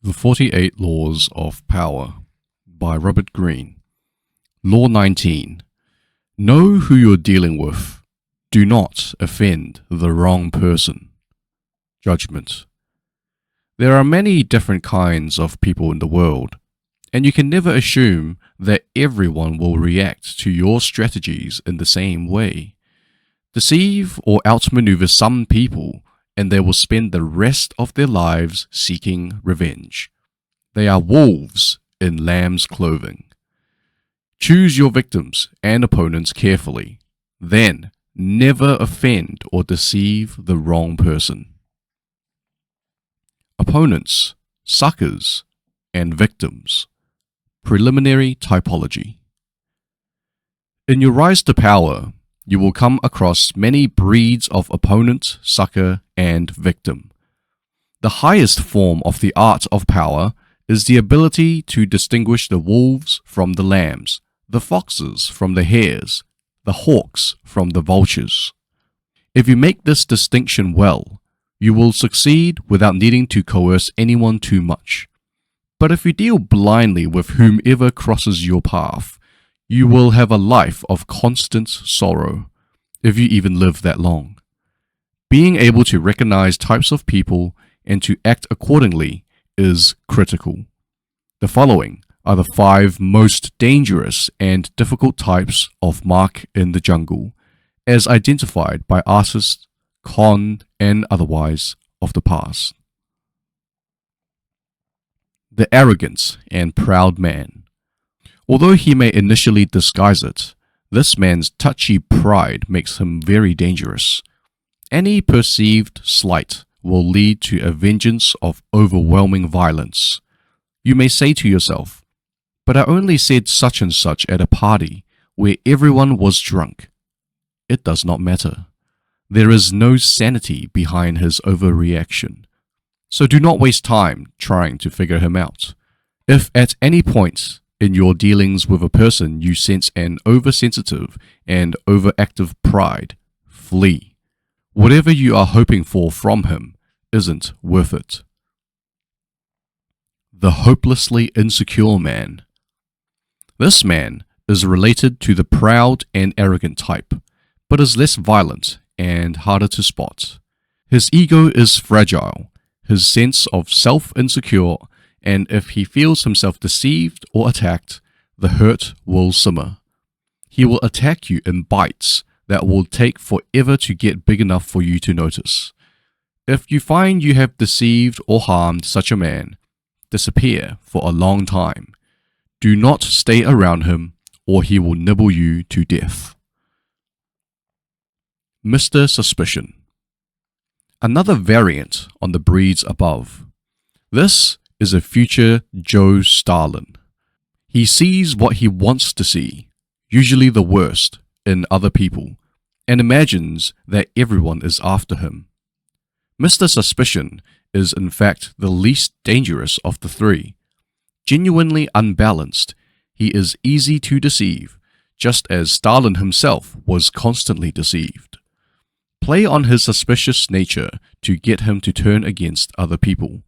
The 48 Laws of Power by Robert Greene. Law 19. Know who you're dealing with. Do not offend the wrong person. Judgment. There are many different kinds of people in the world, and you can never assume that everyone will react to your strategies in the same way. Deceive or outmaneuver some people, and they will spend the rest of their lives seeking revenge. They are wolves in lamb's clothing. Choose your victims and opponents carefully. Then, never offend or deceive the wrong person. Opponents, suckers, and victims. Preliminary typology. In your rise to power, you will come across many breeds of opponent, sucker, and victim. The highest form of the art of power is the ability to distinguish the wolves from the lambs, the foxes from the hares, the hawks from the vultures. If you make this distinction well, you will succeed without needing to coerce anyone too much. But if you deal blindly with whomever crosses your path, you will have a life of constant sorrow, if you even live that long. Being able to recognize types of people and to act accordingly is critical. The following are the 5 most dangerous and difficult types of mark in the jungle, as identified by artists, con, and otherwise of the past. The arrogant and proud man. Although he may initially disguise it, this man's touchy pride makes him very dangerous. Any perceived slight will lead to a vengeance of overwhelming violence. You may say to yourself, "But I only said such and such at a party where everyone was drunk." It does not matter. There is no sanity behind his overreaction. So do not waste time trying to figure him out. If at any point in your dealings with a person you sense an oversensitive and overactive pride, flee. Whatever you are hoping for from him isn't worth it. The hopelessly insecure man. This man is related to the proud and arrogant type, but is less violent and harder to spot. His ego is fragile, his sense of self-insecure, and if he feels himself deceived or attacked, the hurt will simmer. He will attack you in bites that will take forever to get big enough for you to notice. If you find you have deceived or harmed such a man, disappear for a long time. Do not stay around him, or he will nibble you to death. Mr. Suspicion. Another variant on the breeds above. This is a future Joe Stalin. He sees what he wants to see, usually the worst, in other people, and imagines that everyone is after him. Mr. Suspicion is in fact the least dangerous of the 3. Genuinely unbalanced, he is easy to deceive, just as Stalin himself was constantly deceived. Play on his suspicious nature to get him to turn against other people.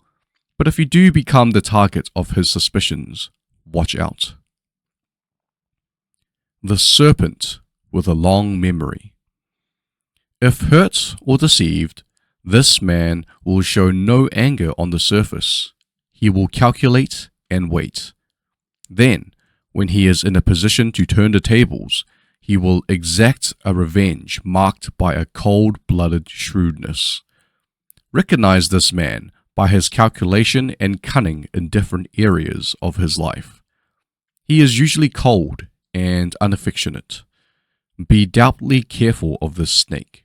But if you do become the target of his suspicions, watch out. The serpent with a long memory. If hurt or deceived, this man will show no anger on the surface. He will calculate and wait. Then, when he is in a position to turn the tables, he will exact a revenge marked by a cold-blooded shrewdness. Recognize this man by his calculation and cunning in different areas of his life. He is usually cold and unaffectionate. Be doubtfully careful of this snake,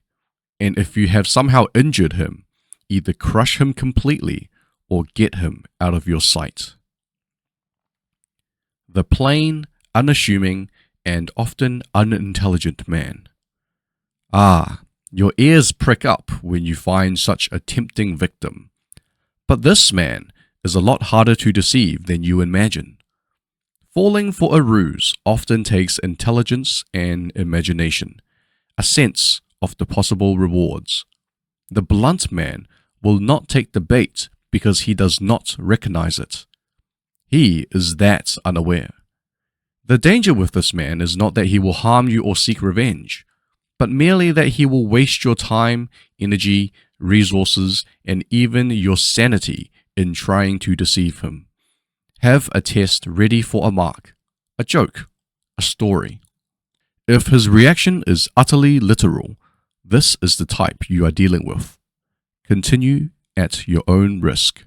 and if you have somehow injured him, either crush him completely or get him out of your sight. The plain, unassuming, and often unintelligent man. Your ears prick up when you find such a tempting victim. But this man is a lot harder to deceive than you imagine. Falling for a ruse often takes intelligence and imagination, a sense of the possible rewards. The blunt man will not take the bait because he does not recognize it. He is that unaware. The danger with this man is not that he will harm you or seek revenge, but merely that he will waste your time, energy, resources, and even your sanity in trying to deceive him. Have a test ready for a mark, a joke, a story. If his reaction is utterly literal, this is the type you are dealing with. Continue at your own risk.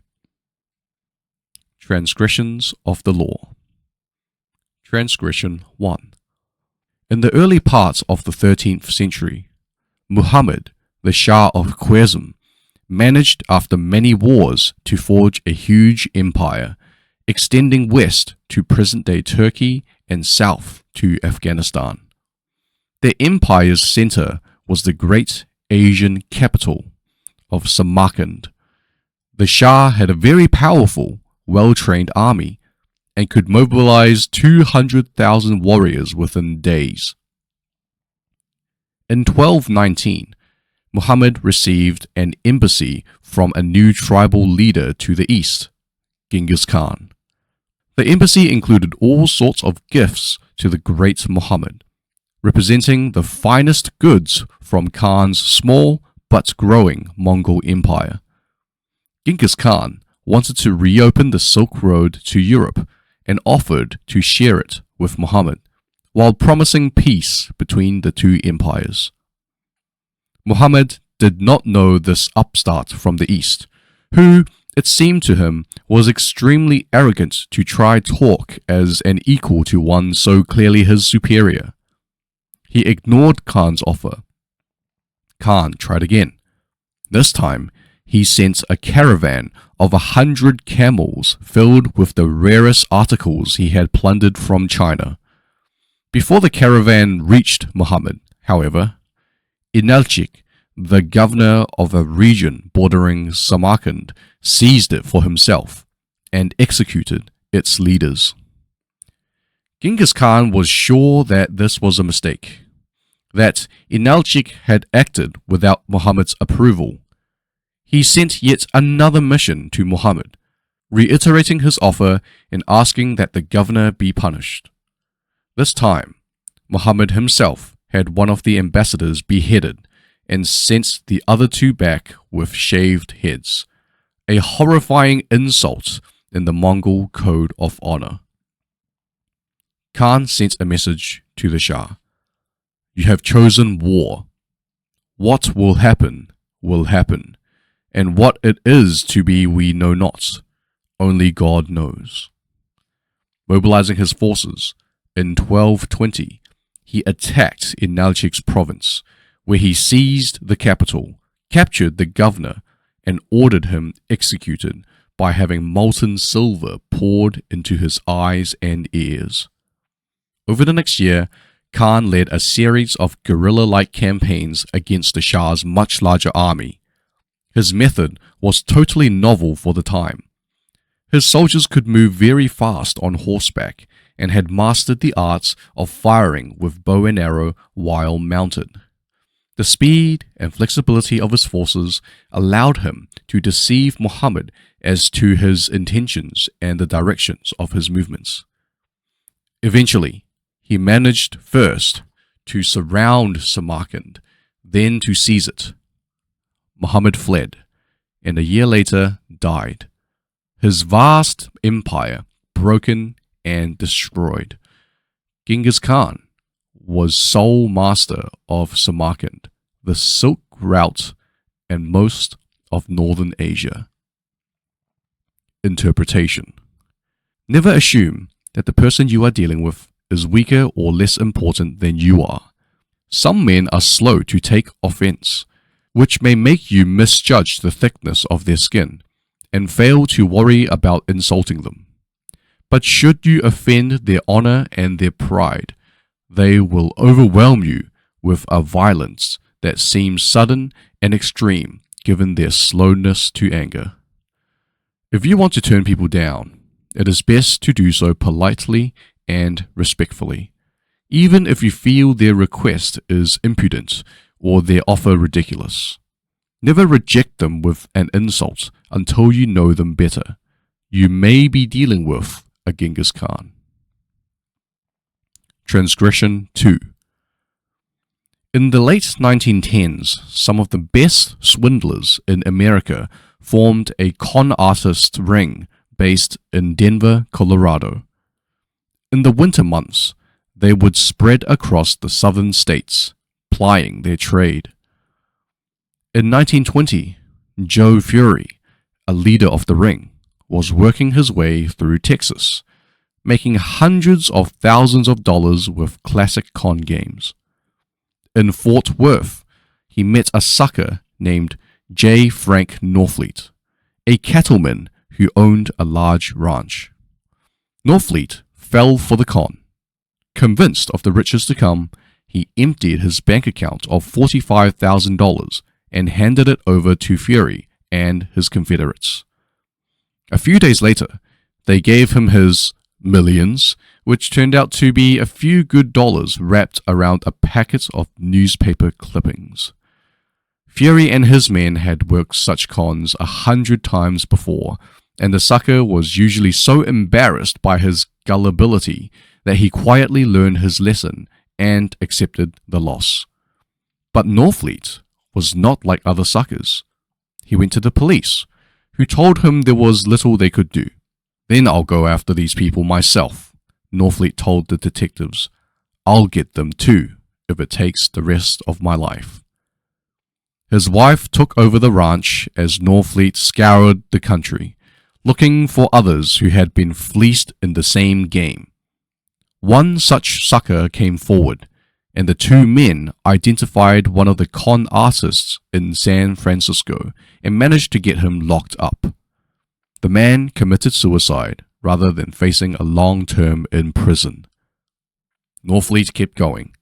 Transgressions of the law. Transgression 1. In the early parts of the 13th century, Muhammad, the Shah of Khwarezm, managed after many wars to forge a huge empire, extending west to present-day Turkey and south to Afghanistan. The empire's center was the great Asian capital of Samarkand. The Shah had a very powerful, well-trained army and could mobilize 200,000 warriors within days. In 1219, Muhammad received an embassy from a new tribal leader to the east, Genghis Khan. The embassy included all sorts of gifts to the great Muhammad, representing the finest goods from Khan's small but growing Mongol empire. Genghis Khan wanted to reopen the Silk Road to Europe and offered to share it with Muhammad, while promising peace between the two empires. Muhammad did not know this upstart from the east, who, it seemed to him, was extremely arrogant to try talk as an equal to one so clearly his superior. He ignored Khan's offer. Khan tried again. This time, he sent a caravan of 100 camels filled with the rarest articles he had plundered from China. Before the caravan reached Muhammad, however, Inalchik, the governor of a region bordering Samarkand, seized it for himself and executed its leaders. Genghis Khan was sure that this was a mistake, that Inalchik had acted without Muhammad's approval. He sent yet another mission to Muhammad, reiterating his offer and asking that the governor be punished. This time, Muhammad himself had one of the ambassadors beheaded and sent the other two back with shaved heads, a horrifying insult in the Mongol code of honor. Khan sent a message to the Shah. You have chosen war. What will happen, and what it is to be we know not. Only God knows. Mobilizing his forces, in 1220, he attacked Inalchik's province, where he seized the capital, captured the governor, and ordered him executed by having molten silver poured into his eyes and ears. Over the next year, Khan led a series of guerrilla-like campaigns against the Shah's much larger army. His method was totally novel for the time. His soldiers could move very fast on horseback and had mastered the arts of firing with bow and arrow while mounted. The speed and flexibility of his forces allowed him to deceive Muhammad as to his intentions and the directions of his movements. Eventually, he managed first to surround Samarkand, then to seize it. Muhammad fled, and a year later died, his vast empire broken and destroyed. Genghis Khan was sole master of Samarkand, the Silk Route, and most of northern Asia. Interpretation. Never assume that the person you are dealing with is weaker or less important than you are. Some men are slow to take offense, which may make you misjudge the thickness of their skin and fail to worry about insulting them. But should you offend their honor and their pride, they will overwhelm you with a violence that seems sudden and extreme given their slowness to anger. If you want to turn people down, it is best to do so politely and respectfully, even if you feel their request is impudent or their offer ridiculous. Never reject them with an insult until you know them better. You may be dealing with a Genghis Khan. Transgression 2. In the late 1910s, some of the best swindlers in America formed a con artist ring based in Denver, Colorado. In the winter months, they would spread across the southern states, plying their trade. In 1920, Joe Qwerty, a leader of the ring, was working his way through Texas, making hundreds of thousands of dollars with classic con games. In Fort Worth, he met a sucker named J. Frank Norfleet, a cattleman who owned a large ranch. Norfleet fell for the con. Convinced of the riches to come, he emptied his bank account of $45,000 and handed it over to Qwerty and his confederates. A few days later, they gave him his millions, which turned out to be a few good dollars wrapped around a packet of newspaper clippings. Qwerty and his men had worked such cons 100 times before, and the sucker was usually so embarrassed by his gullibility that he quietly learned his lesson and accepted the loss. But Norfleet was not like other suckers. He went to the police, who told him there was little they could do. "Then I'll go after these people myself," Norfleet told the detectives. "I'll get them too, if it takes the rest of my life." His wife took over the ranch as Norfleet scoured the country, looking for others who had been fleeced in the same game. One such sucker came forward, and the two men identified one of the con artists in San Francisco and managed to get him locked up. The man committed suicide rather than facing a long term in prison. Norfleet kept going.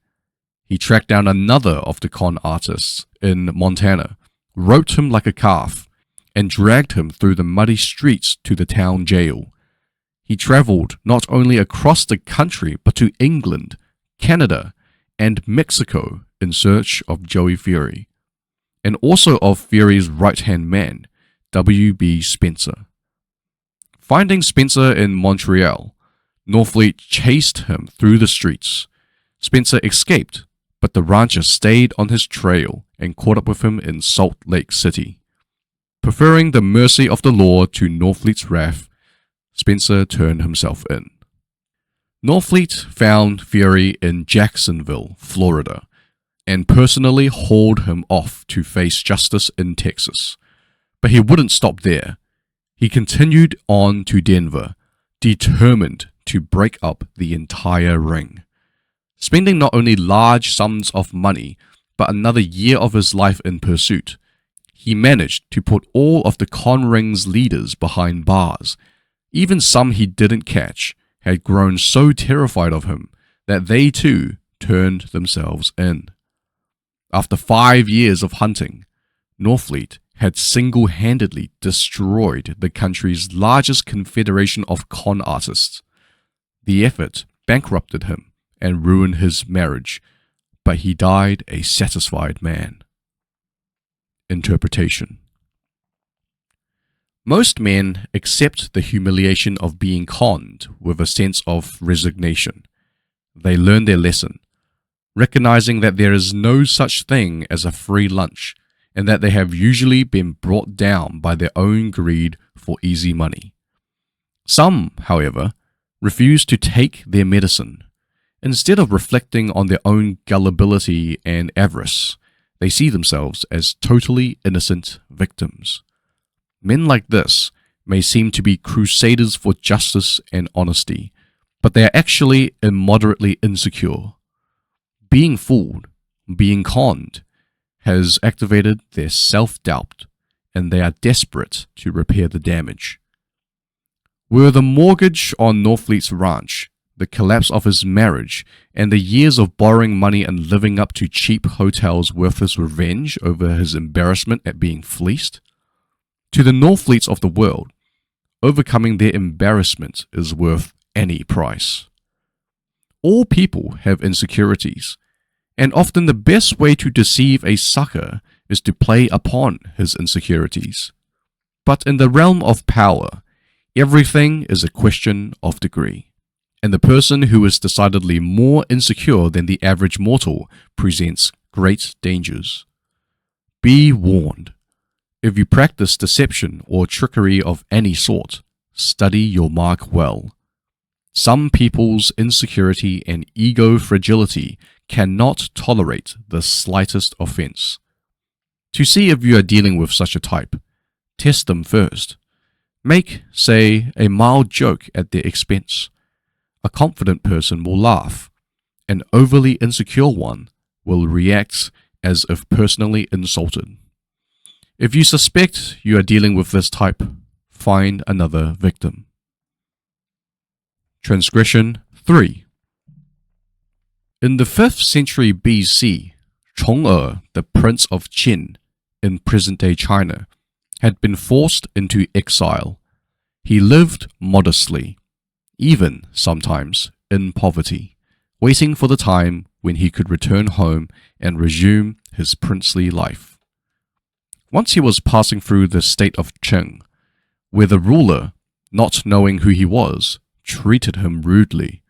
He tracked down another of the con artists in Montana, roped him like a calf, and dragged him through the muddy streets to the town jail. He traveled not only across the country but to England, Canada, and Mexico in search of Joey Qwerty, and also of Qwerty's right-hand man, W.B. Spencer. Finding Spencer in Montreal, Norfleet chased him through the streets. Spencer escaped, but the rancher stayed on his trail and caught up with him in Salt Lake City. Preferring the mercy of the law to Norfleet's wrath, Spencer turned himself in. Norfleet found Qwerty in Jacksonville, Florida, and personally hauled him off to face justice in Texas. But he wouldn't stop there. He continued on to Denver, determined to break up the entire ring. Spending not only large sums of money, but another year of his life in pursuit, he managed to put all of the con ring's leaders behind bars. Even some he didn't catch had grown so terrified of him that they too turned themselves in. After 5 years of hunting, Norfleet had single-handedly destroyed the country's largest confederation of con artists. The effort bankrupted him and ruined his marriage, but he died a satisfied man. Interpretation. Most men accept the humiliation of being conned with a sense of resignation. They learn their lesson, recognizing that there is no such thing as a free lunch, and that they have usually been brought down by their own greed for easy money. Some, however, refuse to take their medicine. Instead of reflecting on their own gullibility and avarice, they see themselves as totally innocent victims. Men like this may seem to be crusaders for justice and honesty, but they are actually immoderately insecure. Being fooled, being conned, has activated their self-doubt, and they are desperate to repair the damage. Were the mortgage on Norfleet's ranch, the collapse of his marriage, and the years of borrowing money and living up to cheap hotels worth his revenge over his embarrassment at being fleeced? To the Norfleets of the world, overcoming their embarrassment is worth any price. All people have insecurities, and often the best way to deceive a sucker is to play upon his insecurities. But in the realm of power, everything is a question of degree, and the person who is decidedly more insecure than the average mortal presents great dangers. Be warned. If you practice deception or trickery of any sort, study your mark well. Some people's insecurity and ego fragility cannot tolerate the slightest offense. To see if you are dealing with such a type, test them first. Make, say, a mild joke at their expense. A confident person will laugh. An overly insecure one will react as if personally insulted. If you suspect you are dealing with this type, find another victim. Transgression 3. In the 5th century BC, Chong'e, the Prince of Qin, in present-day China, had been forced into exile. He lived modestly, even sometimes in poverty, waiting for the time when he could return home and resume his princely life. Once he was passing through the state of Qing, where the ruler, not knowing who he was, treated him rudely.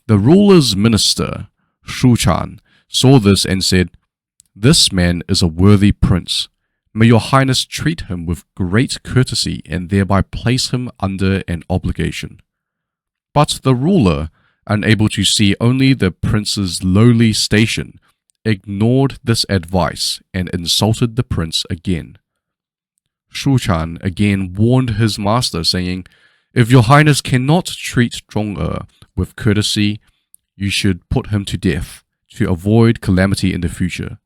The ruler's minister, Shu Chan, saw this and said, "This man is a worthy prince. May your highness treat him with great courtesy and thereby place him under an obligation." But the ruler, unable to see only the prince's lowly station, ignored this advice and insulted the prince again. Shu Chan again warned his master, saying, "If your highness cannot treat Chong'e with courtesy, you should put him to death to avoid calamity in the future."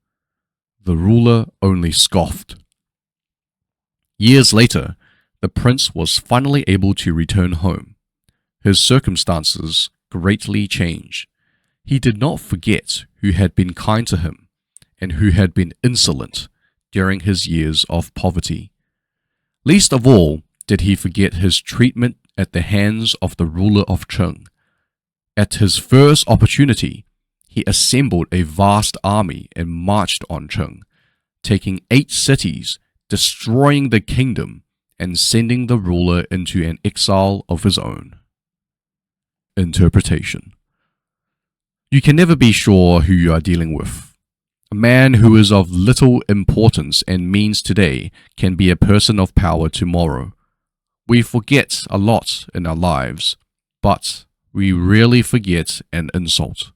The ruler only scoffed. Years later, the prince was finally able to return home. His circumstances greatly changed. He did not forget who had been kind to him and who had been insolent during his years of poverty. Least of all did he forget his treatment at the hands of the ruler of Qing. At his first opportunity, he assembled a vast army and marched on Qing, taking 8 cities, destroying the kingdom, and sending the ruler into an exile of his own. Interpretation. You can never be sure who you are dealing with. A man who is of little importance and means today can be a person of power tomorrow. We forget a lot in our lives, but we rarely forget an insult.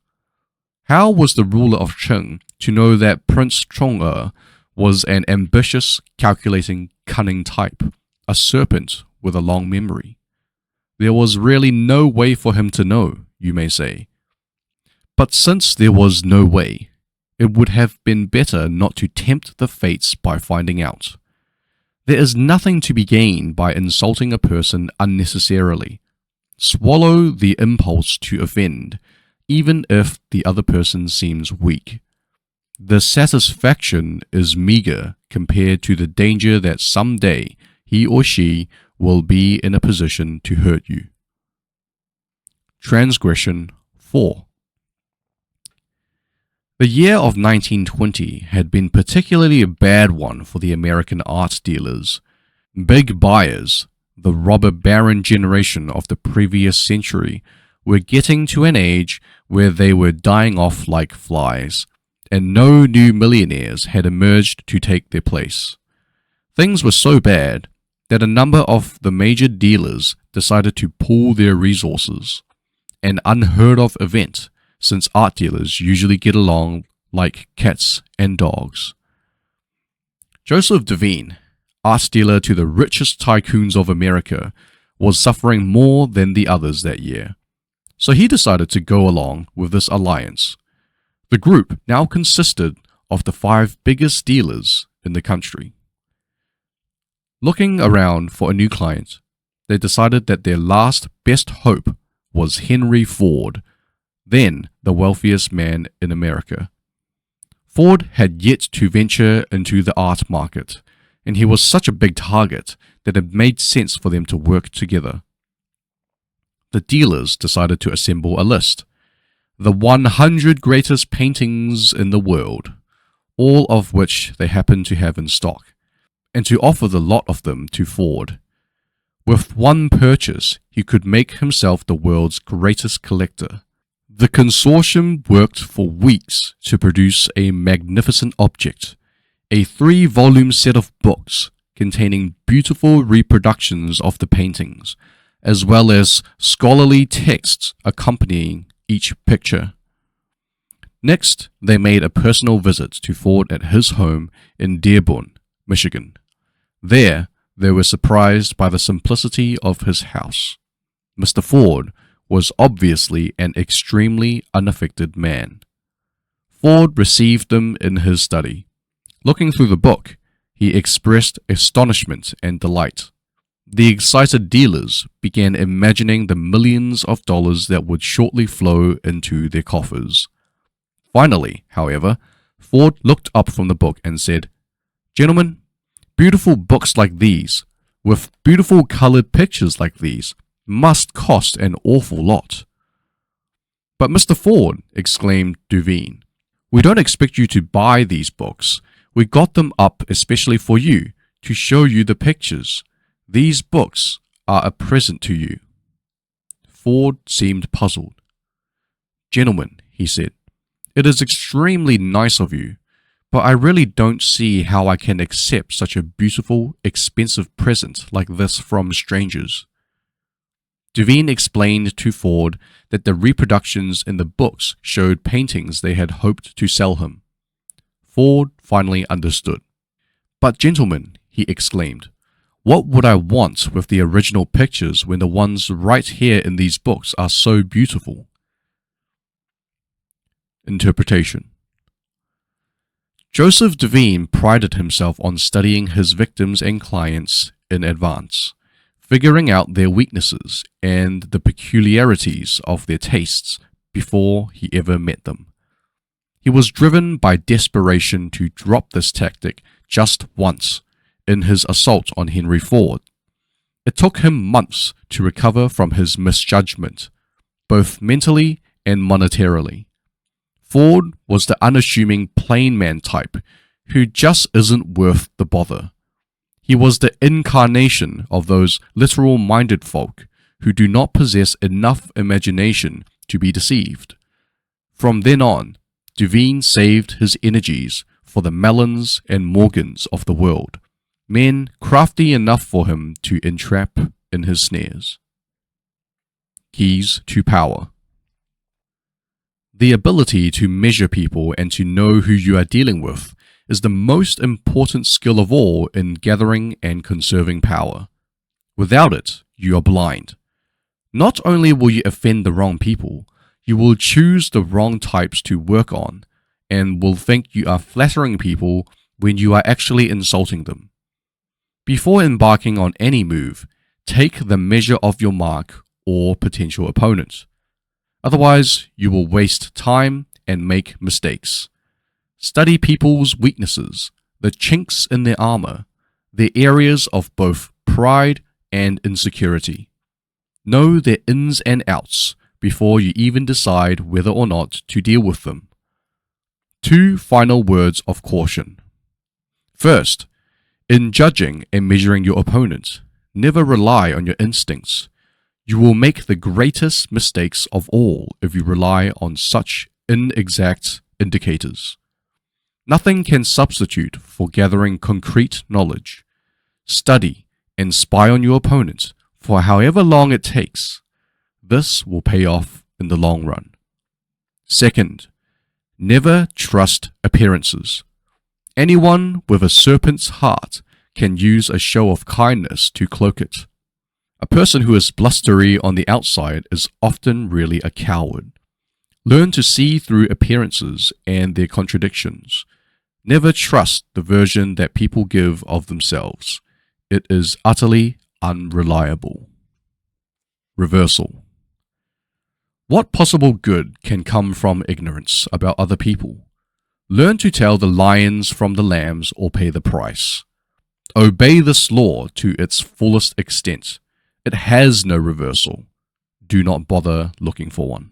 How was the ruler of Qing to know that Prince Chong'e was an ambitious, calculating, cunning type, a serpent with a long memory? There was really no way for him to know, you may say. But since there was no way, it would have been better not to tempt the fates by finding out. There is nothing to be gained by insulting a person unnecessarily. Swallow the impulse to offend, even if the other person seems weak. The satisfaction is meager compared to the danger that someday he or she will be in a position to hurt you. Transgression 4. The year of 1920 had been particularly a bad one for the American art dealers. Big buyers, the robber baron generation of the previous century, were getting to an age where they were dying off like flies, and no new millionaires had emerged to take their place. Things were so bad that a number of the major dealers decided to pool their resources, an unheard of event, since art dealers usually get along like cats and dogs. Joseph Devine, art dealer to the richest tycoons of America, was suffering more than the others that year, so he decided to go along with this alliance. The group now consisted of the 5 biggest dealers in the country. Looking around for a new client, they decided that their last best hope was Henry Ford, then the wealthiest man in America. Ford had yet to venture into the art market, and he was such a big target that it made sense for them to work together. The dealers decided to assemble a list. The 100 greatest paintings in the world, all of which they happened to have in stock, and to offer the lot of them to Ford. With one purchase, he could make himself the world's greatest collector. The consortium worked for weeks to produce a magnificent object, a 3-volume set of books containing beautiful reproductions of the paintings, as well as scholarly texts accompanying each picture. Next, they made a personal visit to Ford at his home in Dearborn, Michigan. There, they were surprised by the simplicity of his house. Mr. Ford was obviously an extremely unaffected man. Ford received them in his study. Looking through the book, he expressed astonishment and delight. The excited dealers began imagining the millions of dollars that would shortly flow into their coffers. Finally, however, Ford looked up from the book and said, "Gentlemen, beautiful books like these, with beautiful colored pictures like these, must cost an awful lot." "But Mr. Ford," exclaimed Duveen, "we don't expect you to buy these books. We got them up especially for you, to show you the pictures. These books are a present to you." Ford seemed puzzled. "Gentlemen," he said, "it is extremely nice of you, but I really don't see how I can accept such a beautiful, expensive present like this from strangers." Duveen explained to Ford that the reproductions in the books showed paintings they had hoped to sell him. Ford finally understood. "But gentlemen," he exclaimed, "what would I want with the original pictures when the ones right here in these books are so beautiful?" Interpretation. Joseph Duveen prided himself on studying his victims and clients in advance, figuring out their weaknesses and the peculiarities of their tastes before he ever met them. He was driven by desperation to drop this tactic just once in his assault on Henry Ford. It took him months to recover from his misjudgment, both mentally and monetarily. Ford was the unassuming plain man type who just isn't worth the bother. He was the incarnation of those literal-minded folk who do not possess enough imagination to be deceived. From then on, Duveen saved his energies for the Mellons and Morgans of the world, men crafty enough for him to entrap in his snares. Keys to power. The ability to measure people and to know who you are dealing with is the most important skill of all in gathering and conserving power. Without it, you are blind. Not only will you offend the wrong people, you will choose the wrong types to work on and will think you are flattering people when you are actually insulting them. Before embarking on any move, take the measure of your mark or potential opponent. Otherwise, you will waste time and make mistakes. Study people's weaknesses, the chinks in their armor, their areas of both pride and insecurity. Know their ins and outs before you even decide whether or not to deal with them. 2 final words of caution. First, in judging and measuring your opponent, never rely on your instincts. You will make the greatest mistakes of all if you rely on such inexact indicators. Nothing can substitute for gathering concrete knowledge. Study and spy on your opponent for however long it takes. This will pay off in the long run. Second, never trust appearances. Anyone with a serpent's heart can use a show of kindness to cloak it. A person who is blustery on the outside is often really a coward. Learn to see through appearances and their contradictions. Never trust the version that people give of themselves. It is utterly unreliable. Reversal. What possible good can come from ignorance about other people? Learn to tell the lions from the lambs or pay the price. Obey this law to its fullest extent. It has no reversal. Do not bother looking for one.